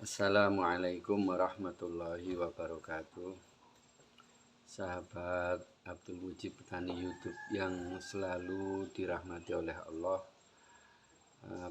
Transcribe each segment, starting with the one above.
Assalamualaikum warahmatullahi wabarakatuh. Sahabat Abdul Mujib Petani YouTube yang selalu dirahmati oleh Allah.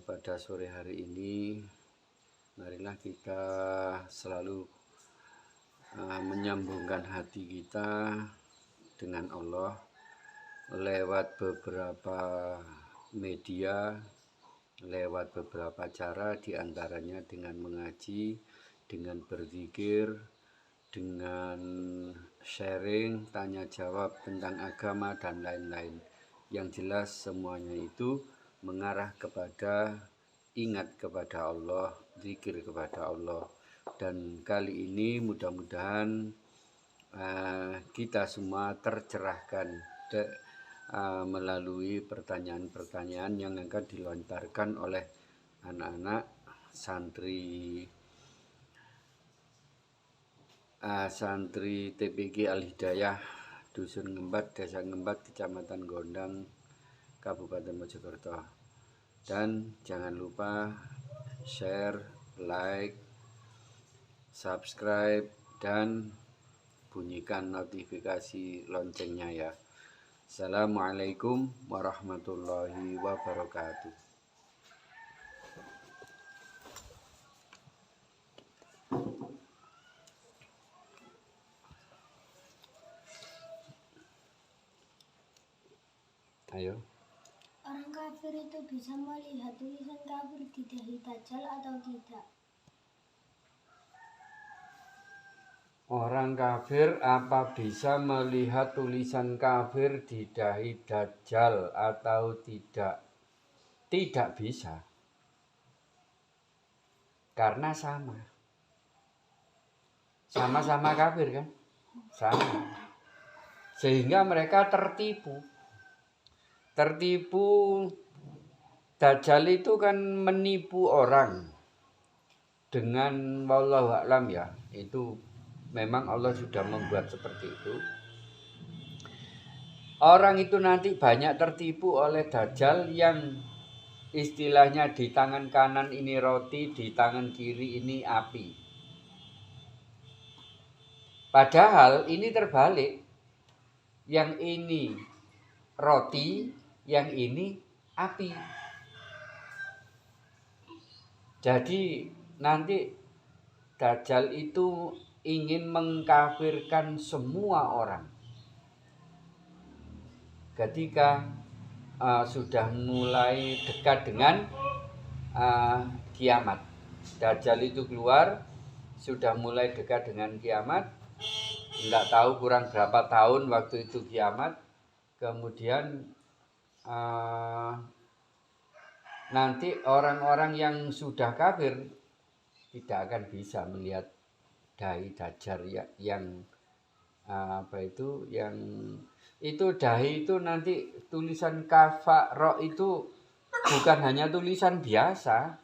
Pada sore hari ini marilah kita selalu menyambungkan hati kita dengan Allah lewat beberapa media, lewat beberapa cara, diantaranya dengan mengaji, dengan berzikir, dengan sharing, tanya jawab tentang agama dan lain-lain. Yang jelas semuanya itu mengarah kepada ingat kepada Allah, zikir kepada Allah. Dan kali ini mudah-mudahan kita semua tercerahkan melalui pertanyaan-pertanyaan yang akan dilontarkan oleh anak-anak santri TPG Al-Hidayah Dusun Ngembat, Desa Ngembat, Kecamatan Gondang, Kabupaten Mojokerto. Dan jangan lupa share, like, subscribe, dan bunyikan notifikasi loncengnya ya. Assalamualaikum warahmatullahi wabarakatuh. Ayo. Orang kafir itu bisa melihat tulisan kafir di dahi Dajjal atau tidak? Orang kafir apa bisa melihat tulisan kafir di dahi Dajjal atau tidak? Tidak bisa. Karena sama-sama kafir kan? Sama. Sehingga mereka tertipu. Dajjal itu kan menipu orang dengan wallahu a'lam ya. Itu memang Allah sudah membuat seperti itu. Orang itu nanti banyak tertipu oleh Dajjal yang istilahnya di tangan kanan ini roti, di tangan kiri ini api. Padahal ini terbalik. Yang ini roti, yang ini api. Jadi nanti Dajjal itu ingin mengkafirkan semua orang. Ketika sudah mulai dekat dengan kiamat. Dajjal itu keluar, sudah mulai dekat dengan kiamat. Enggak tahu kurang berapa tahun waktu itu kiamat. Kemudian nanti orang-orang yang sudah kafir tidak akan bisa melihat dahi Dajjal yang itu dahi itu nanti tulisan kafaro itu bukan hanya tulisan biasa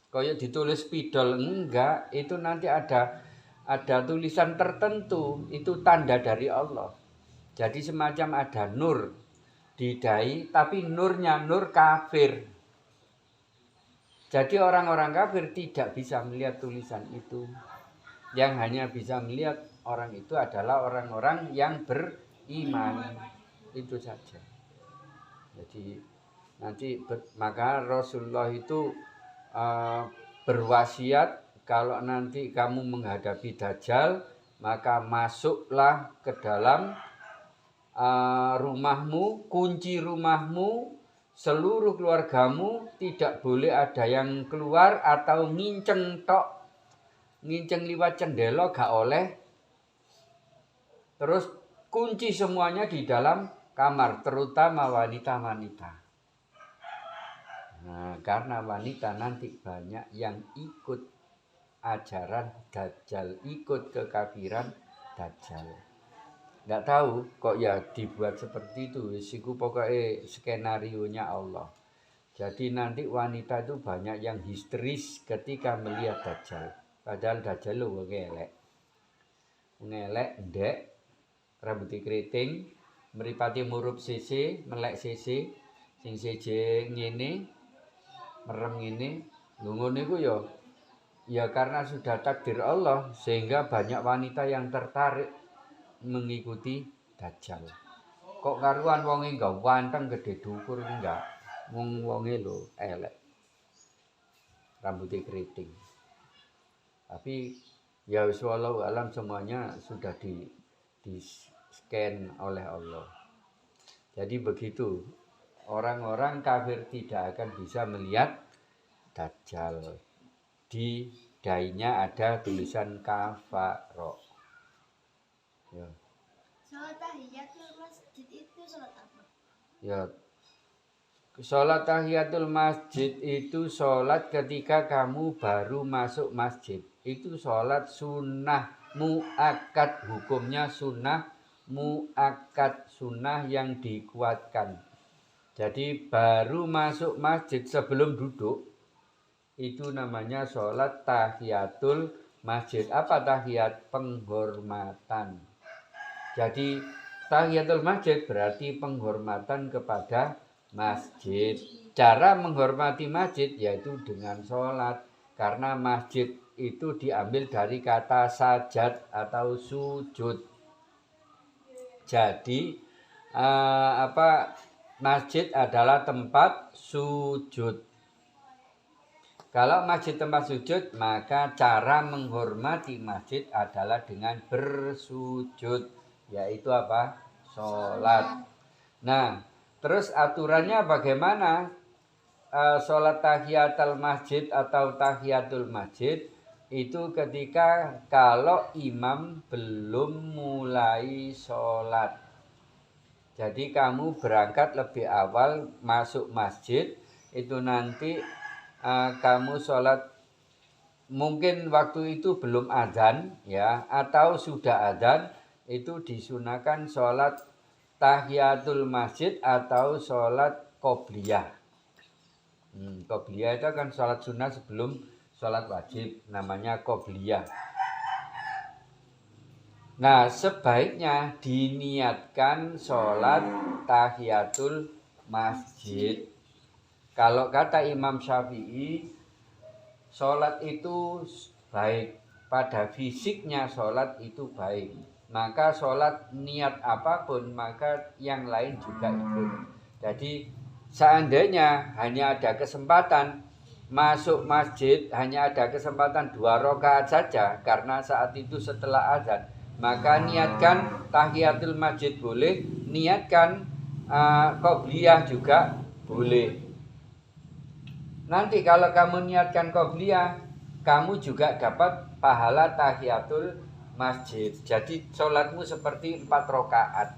kayak ditulis spidol, enggak, itu nanti ada tulisan tertentu, itu tanda dari Allah. Jadi semacam ada nur di dahi, tapi nurnya nur kafir. Jadi orang-orang kafir tidak bisa melihat tulisan itu. Yang hanya bisa melihat orang itu adalah orang-orang yang beriman. Itu saja. Jadi nanti maka Rasulullah itu berwasiat, kalau nanti kamu menghadapi Dajjal, maka masuklah ke dalam rumahmu, kunci rumahmu, seluruh keluargamu, tidak boleh ada yang keluar atau nginceng tok. Nginceng liwat cendela gak oleh. Terus kunci semuanya di dalam kamar, terutama wanita-wanita. Nah, karena wanita nanti banyak yang ikut ajaran Dajjal, ikut kekafiran Dajjal. Nggak tahu kok ya dibuat seperti itu. Isiku pokoknya skenarionya Allah. Jadi nanti wanita itu banyak yang histeris ketika melihat Dajjal. Padahal Dajjal lu ngelek. Ngelek, ndek, rambut keriting, meripati murup sisi, melek sisi, sing seje ngene, merem ngene. Lho ngono iku ya Ya karena sudah takdir Allah sehingga banyak wanita yang tertarik mengikuti Dajjal. Kok karuan wonge enggak wanteng gede dukur enggak. Wonge lho elek. Rambutnya keriting. Tapi ya wallahu alam semuanya sudah di scan oleh Allah. Jadi begitu. Orang-orang kafir tidak akan bisa melihat Dajjal. Di dainya ada tulisan kafaro. Ya. Sholat tahiyatul masjid itu sholat apa? Ya. Sholat tahiyatul masjid itu sholat ketika kamu baru masuk masjid. Itu sholat sunnah muakkad, hukumnya sunnah muakkad, sunnah yang dikuatkan. Jadi baru masuk masjid sebelum duduk itu namanya sholat tahiyatul masjid. Apa tahiyat? Penghormatan. Jadi tahiyatul masjid berarti penghormatan kepada masjid. Cara menghormati masjid yaitu dengan sholat. Karena masjid itu diambil dari kata sajad atau sujud. Jadi masjid adalah tempat sujud. Kalau masjid tempat sujud, maka cara menghormati masjid adalah dengan bersujud, yaitu apa? Sholat. Nah, terus aturannya bagaimana? Sholat tahiyatul masjid atau tahiyatul masjid itu ketika kalau imam belum mulai sholat. Jadi kamu berangkat lebih awal masuk masjid, itu nanti kamu sholat mungkin waktu itu belum azan ya atau sudah azan, itu disunahkan sholat tahiyatul masjid atau sholat qobliyah. Qobliyah itu kan sholat sunnah sebelum sholat wajib, namanya qobliyah. Nah, sebaiknya diniatkan sholat tahiyatul masjid. Kalau kata Imam Syafi'i, sholat itu baik. Pada fisiknya sholat itu baik. Maka sholat niat apapun, maka yang lain juga ikut. Jadi seandainya hanya ada kesempatan masuk masjid, hanya ada kesempatan 2 rakaat saja, karena saat itu setelah azan, maka niatkan tahiyatul masjid boleh, niatkan qobliyah juga boleh. Nanti kalau kamu niatkan qobliyah, kamu juga dapat pahala tahiyatul masjid. Jadi sholatmu seperti 4 rakaat.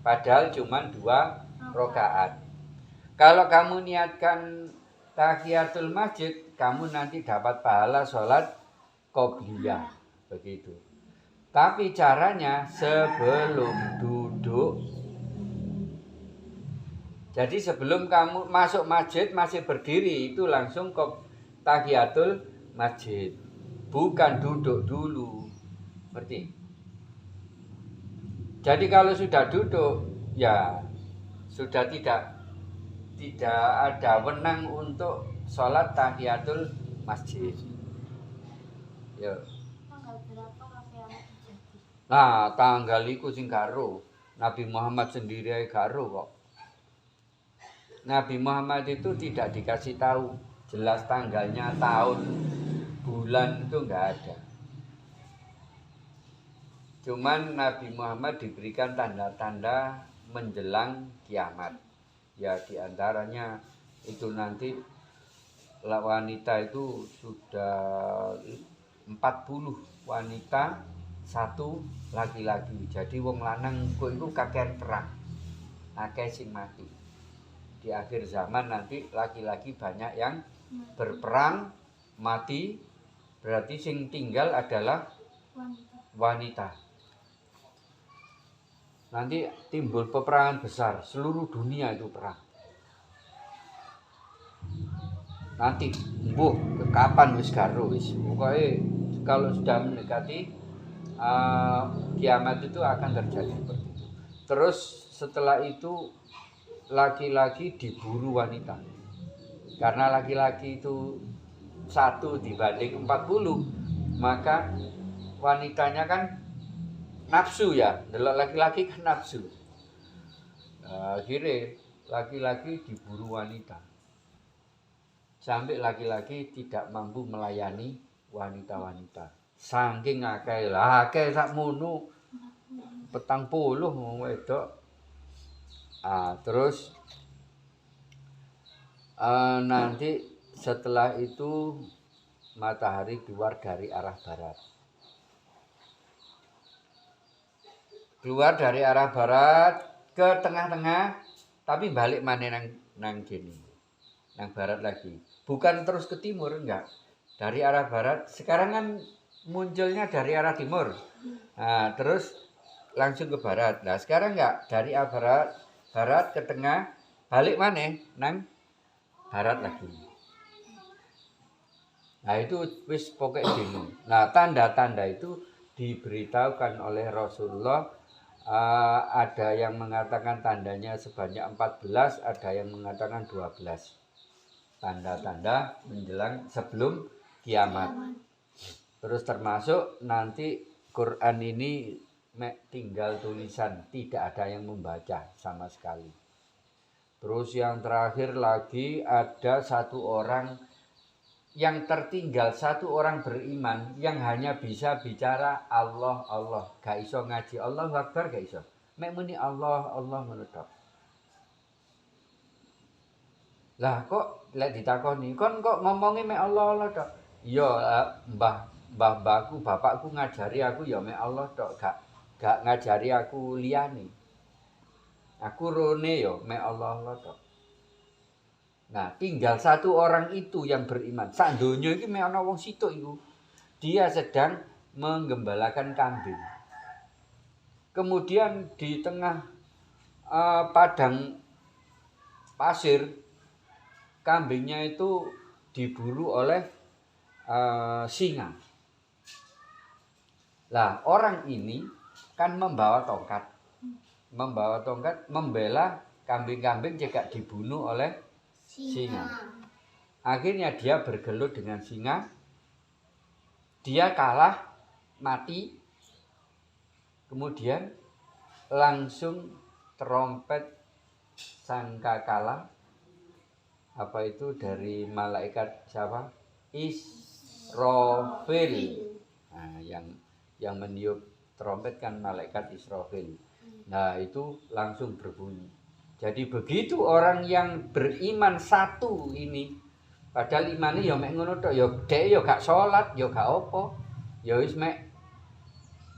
Padahal cuma 2 rakaat. Kalau kamu niatkan tahiyatul masjid, kamu nanti dapat pahala sholat qobliyah. Begitu. Tapi caranya sebelum duduk. Jadi sebelum kamu masuk masjid masih berdiri, itu langsung ke tahiyatul masjid. Bukan duduk dulu. Ngerti? Jadi kalau sudah duduk, ya sudah tidak ada wenang untuk sholat tahiyatul masjid. Ya. Tanggal berapa kiamat terjadi? Nah, tanggal iku sing karo. Nabi Muhammad sendiri ae karo kok. Nabi Muhammad itu tidak dikasih tahu jelas tanggalnya, tahun, bulan itu enggak ada. Cuman Nabi Muhammad diberikan tanda-tanda menjelang kiamat. Ya diantaranya itu nanti wanita itu sudah 40 wanita, 1 laki-laki. Jadi wong lanang kok itu kakek perang, akeh sing mati. Di akhir zaman nanti laki-laki banyak yang berperang, mati, berarti sing tinggal adalah wanita. Nanti timbul peperangan besar, seluruh dunia itu perang. Nanti kapan wis karo wis. Pokoknya kalau sudah mendekati kiamat itu akan terjadi seperti itu. Terus setelah itu laki-laki diburu wanita. Karena laki-laki itu 1 dibanding 40, maka wanitanya kan nafsu ya, delok laki-laki kan nafsu. Akhirnya laki-laki diburu wanita. Sampai laki-laki tidak mampu melayani wanita-wanita. Saking akeh lah, akeh sakmono 40 wong wedok. Terus nanti setelah itu matahari keluar dari arah barat. Keluar dari arah barat ke tengah-tengah, tapi balik mana nang gini, nang barat lagi. Bukan terus ke timur, enggak. Dari arah barat, sekarang kan munculnya dari arah timur. Nah, terus langsung ke barat. Nah, sekarang enggak, dari arah barat ke tengah, balik mana nang barat lagi. Nah, itu wis pokok dino. Nah, tanda-tanda itu diberitahukan oleh Rasulullah. Ada yang mengatakan tandanya sebanyak 14, ada yang mengatakan 12. Tanda-tanda menjelang sebelum kiamat. Terus termasuk nanti Quran ini tinggal tulisan, tidak ada yang membaca sama sekali. Terus yang terakhir lagi ada satu orang yang tertinggal, satu orang beriman yang hanya bisa bicara Allah, Allah. Gak iso ngaji Allahu Akbar, gak iso. Mek muni Allah, Allah menetap. Lah kok lek ditakoni, kon kok ngomongi mek Allah, Allah tok. Iya, mbahku, bapakku ngajari aku ya mek Allah tok, gak ngajari aku liyane. Aku rone ya mek Allah, Allah tok. Nah, tinggal satu orang itu yang beriman. Sak donya iki mek ana wong situk iku. Dia sedang menggembalakan kambing. Kemudian di tengah padang pasir, kambingnya itu diburu oleh singa. Lah, orang ini kan membawa tongkat. Membela kambing-kambing jika dibunuh oleh singa. Akhirnya dia bergelut dengan singa. Dia kalah, mati. Kemudian langsung trompet sangkakala. Apa itu dari malaikat siapa? Israfil. Nah, yang meniup trompet kan malaikat Israfil. Nah, itu langsung berbunyi. Jadi begitu orang yang beriman satu ini, padahal imane ya mek ngono tok, ya dhek ya gak salat, ya gak apa. Ya wis mek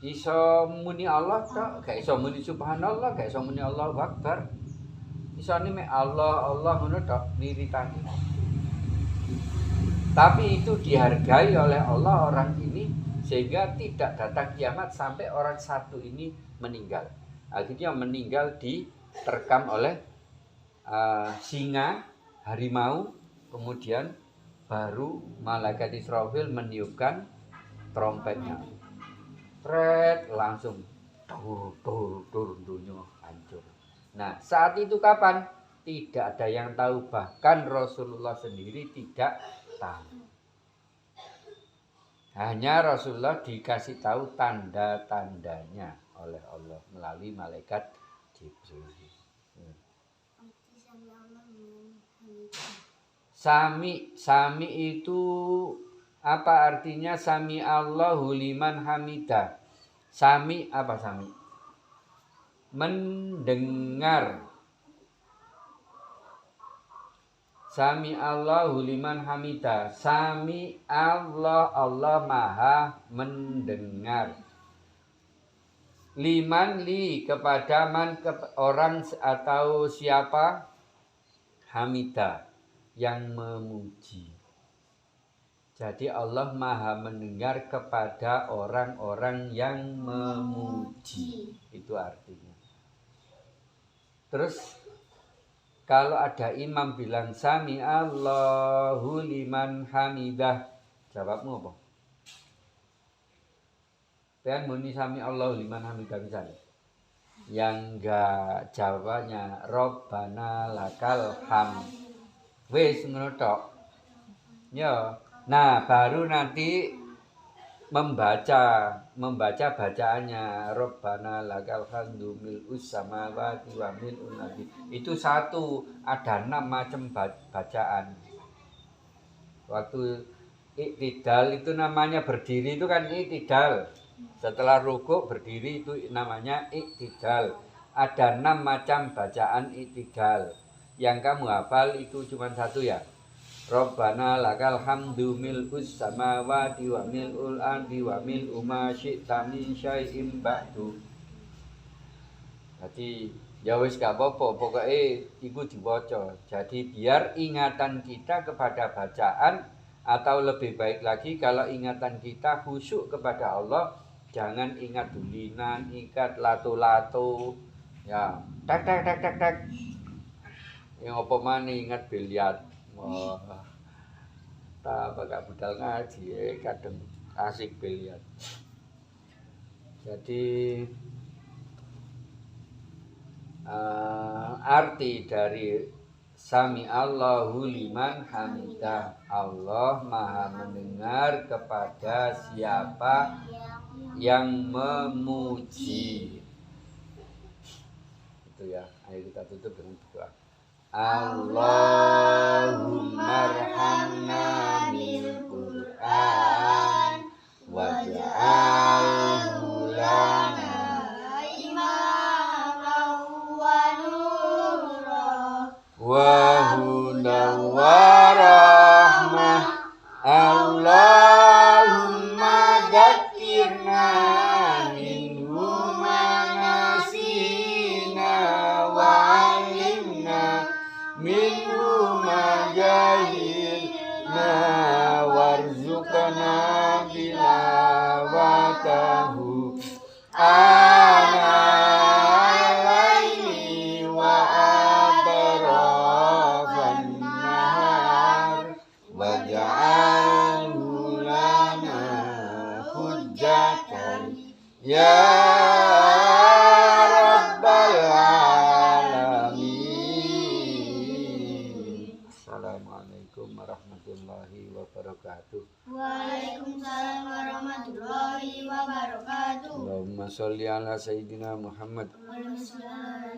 iso muni Allah tok, gak iso muni subhanallah, gak iso muni Allahu Akbar. Isone mek Allah, Allah ngono tok wiritane. Tapi itu dihargai oleh Allah orang ini sehingga tidak datang kiamat sampai orang satu ini meninggal. Akhirnya meninggal diterkam oleh singa, harimau, kemudian baru malaikat Israfil meniupkan trompetnya. Pret, langsung tur dunia hancur. Nah, saat itu kapan? Tidak ada yang tahu, bahkan Rasulullah sendiri tidak tahu. Hanya Rasulullah dikasih tahu tanda-tandanya oleh Allah melalui malaikat Jibril. Sami itu apa artinya? Sami Allahu liman hamidah. Sami apa sami? Mendengar. Sami Allahu liman hamidah. Sami Allah, Allah maha mendengar. Liman li kepada man orang atau siapa? Hamidah yang memuji. Jadi Allah maha mendengar kepada orang-orang yang memuji. Itu artinya. Terus kalau ada imam bilang sami Allahu liman hamidah, jawabmu apa? Pengen muni sami Allahu liman hamidah misalnya. Yang enggak jawabannya Rabbana lakal hamd. Wis ngono tok. Ya, Nah, baru nanti membaca bacaannya Rabbana lakal hamdu mil'us samawati wa mil'un ardi. Itu satu, ada 6 macam bacaan. Waktu iktidal itu namanya berdiri itu kan iktidal. Setelah rukuk berdiri itu namanya iktidal. Ada 6 macam bacaan iktidal. Yang kamu hafal itu cuma satu ya. Rabbana lakal hamdu mil'us samawati wa mil'ul ardi wa mil'u ma syi'ta min syai'im ba'du. Jadi ya wis gak apa-apa, pokoknya iku diwaca. Jadi biar ingatan kita kepada bacaan, atau lebih baik lagi kalau ingatan kita khusyuk kepada Allah, jangan ingat dulinan, ingat lato-lato. Ya, tak tak tak tak tak. Yang apa mana ingat biliar. Wah, tak bakal budal ngaji kadang asik biliar. Jadi arti dari Sami Allahu liman hamidah, Allah maha mendengar kepada siapa yang memuji. Itu ya, ayo kita tutup dengan berdoa. Allahumma arhamna bil Qur'an waj'alhu lana wa hudan wa rahmah. Allahumma dzakirna minhu ma nasina wa 'allimna minhu ma jahilna warzuqna tilawatahu ana laili wa atrafan nahar waj'alhu lana hujjatan ya rabbal alamin. Assalamualaikum warahmatullahi wabarakatuh. Waalaikumsalam warahmatullahi wabarakatuh. Allahumma sholli ala sayyidina Muhammad. Allahumma sholli ala